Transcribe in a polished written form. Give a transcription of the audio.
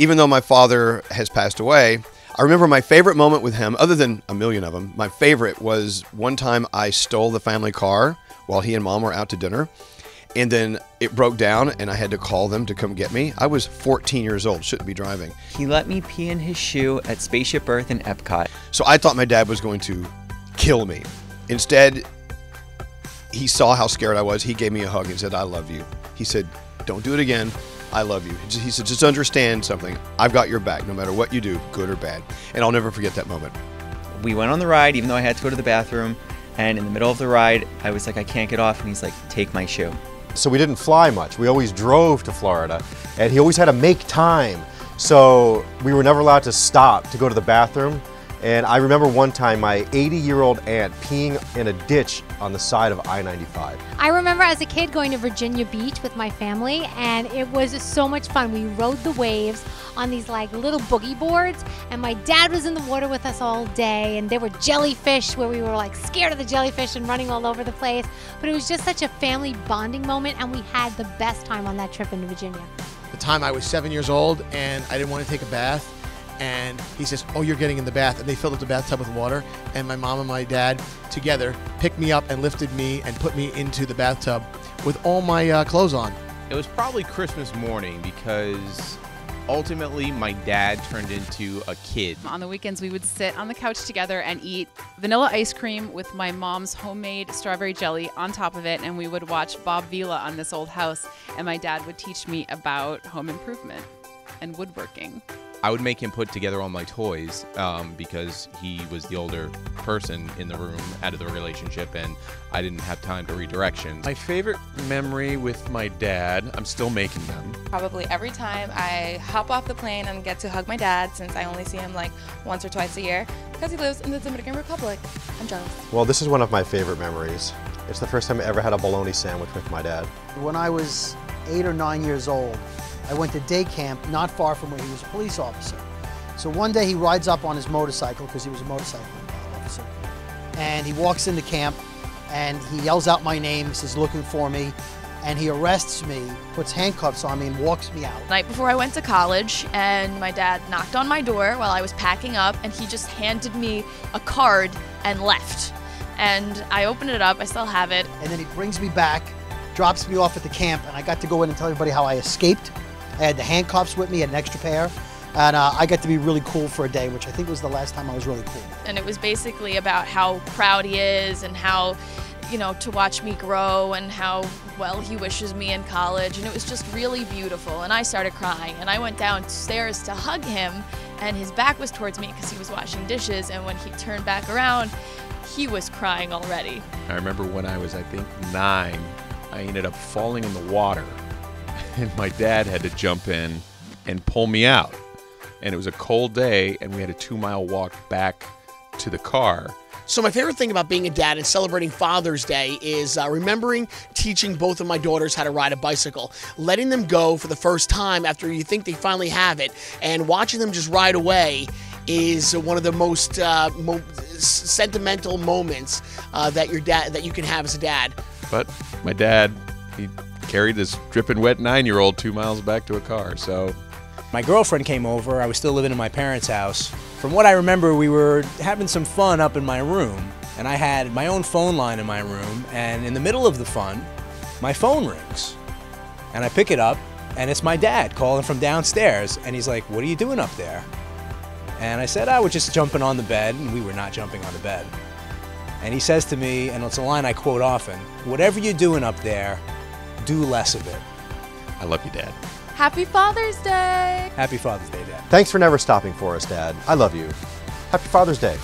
even though my father has passed away, I remember my favorite moment with him, other than a million of them, my favorite was one time I stole the family car while he and Mom were out to dinner, and then it broke down and I had to call them to come get me. I was 14 years old, shouldn't be driving. He let me pee in his shoe at Spaceship Earth in Epcot. So I thought my dad was going to kill me. Instead, he saw how scared I was. He gave me a hug and said, "I love you." He said, "Don't do it again. I love you." He said, "Just understand something. I've got your back no matter what you do, good or bad." And I'll never forget that moment. We went on the ride, even though I had to go to the bathroom. And in the middle of the ride, I was like, I can't get off. And he's like, take my shoe. So we didn't fly much. We always drove to Florida. And he always had to make time. So we were never allowed to stop to go to the bathroom. And I remember one time my 80-year-old aunt peeing in a ditch on the side of I-95. I remember as a kid going to Virginia Beach with my family, and it was so much fun. We rode the waves on these like little boogie boards, and my dad was in the water with us all day, and there were jellyfish where we were like scared of the jellyfish and running all over the place. But it was just such a family bonding moment, and we had the best time on that trip into Virginia. The time I was 7 years old and I didn't want to take a bath. And he says, "Oh, you're getting in the bath." And they filled up the bathtub with water. And my mom and my dad together picked me up and lifted me and put me into the bathtub with all my clothes on. It was probably Christmas morning because ultimately my dad turned into a kid. On the weekends, we would sit on the couch together and eat vanilla ice cream with my mom's homemade strawberry jelly on top of it. And we would watch Bob Vila on This Old House. And my dad would teach me about home improvement and woodworking. I would make him put together all my toys because he was the older person in the room out of the relationship and I didn't have time to read directions. My favorite memory with my dad, I'm still making them. Probably every time I hop off the plane and get to hug my dad, since I only see him like once or twice a year, because he lives in the Dominican Republic. I'm jealous. Well, this is one of my favorite memories. It's the first time I ever had a bologna sandwich with my dad. When I was 8 or 9 years old, I went to day camp not far from where he was a police officer. So one day he rides up on his motorcycle, because he was a motorcycle officer, and he walks into camp and he yells out my name, he says, "Looking for me," and he arrests me, puts handcuffs on me and walks me out. Night before I went to college, and my dad knocked on my door while I was packing up, and he just handed me a card and left. And I opened it up, I still have it. And then he brings me back, drops me off at the camp, and I got to go in and tell everybody how I escaped. I had the handcuffs with me, had an extra pair, and I got to be really cool for a day, which I think was the last time I was really cool. And it was basically about how proud he is and how, you know, to watch me grow and how well he wishes me in college. And it was just really beautiful. And I started crying. And I went downstairs to hug him, and his back was towards me because he was washing dishes. And when he turned back around, he was crying already. I remember when I was, I think, 9, I ended up falling in the water. And my dad had to jump in and pull me out. And it was a cold day, and we had a 2-mile walk back to the car. So my favorite thing about being a dad and celebrating Father's Day is remembering teaching both of my daughters how to ride a bicycle, letting them go for the first time after you think they finally have it, and watching them just ride away is one of the most sentimental moments that you can have as a dad. But my dad, he carried this dripping wet 9-year-old 2 miles back to a car, so. My girlfriend came over. I was still living in my parents' house. From what I remember, we were having some fun up in my room, and I had my own phone line in my room, and in the middle of the fun, my phone rings. And I pick it up, and it's my dad calling from downstairs, and he's like, "What are you doing up there?" And I said, "I was just jumping on the bed," and we were not jumping on the bed. And he says to me, and it's a line I quote often, "Whatever you're doing up there, do less of it." I love you, Dad. Happy Father's Day! Happy Father's Day, Dad. Thanks for never stopping for us, Dad. I love you. Happy Father's Day.